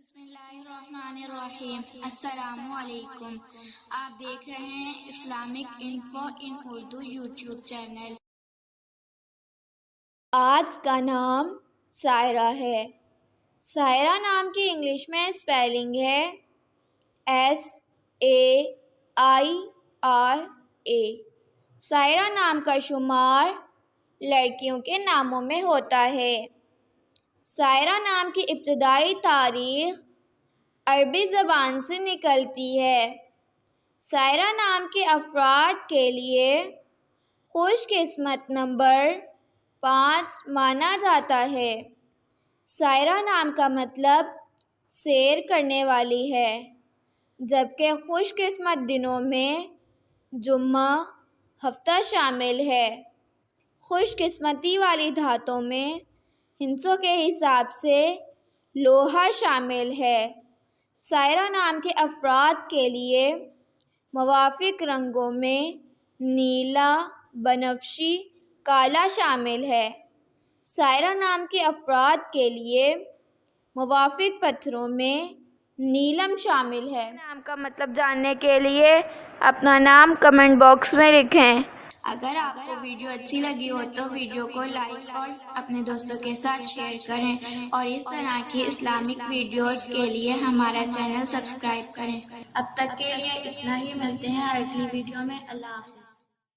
بسم اللہ الرحمن الرحیم۔ السلام علیکم۔ آپ دیکھ رہے ہیں اسلامک انفو ان اردو یوٹیوب چینل۔ آج کا نام سائرہ ہے۔ سائرہ نام کی انگلش میں اسپیلنگ ہے SAIRA۔ سائرہ نام کا شمار لڑکیوں کے ناموں میں ہوتا ہے۔ سائرہ نام کی ابتدائی تاریخ عربی زبان سے نکلتی ہے۔ سائرہ نام کے افراد کے لیے خوش قسمت نمبر 5 مانا جاتا ہے۔ سائرہ نام کا مطلب سیر کرنے والی ہے، جبکہ خوش قسمت دنوں میں جمعہ ہفتہ شامل ہے۔ خوش قسمتی والی دھاتوں میں ہندسوں کے حساب سے لوہا شامل ہے۔ سائرہ نام کے افراد کے لیے موافق رنگوں میں نیلا، بنفشی، کالا شامل ہے۔ سائرہ نام کے افراد کے لیے موافق پتھروں میں نیلم شامل ہے۔ نام کا مطلب جاننے کے لیے اپنا نام کمنٹ باکس میں لکھیں۔ اگر آپ کو ویڈیو اچھی لگی ہو تو ویڈیو کو لائک اور اپنے دوستوں کے ساتھ شیئر کریں، اور اس طرح کی اسلامک ویڈیوز کے لیے ہمارا چینل سبسکرائب کریں۔ اب تک کے لیے اتنا ہی، ملتے ہیں اگلی ویڈیو میں۔ اللہ حافظ۔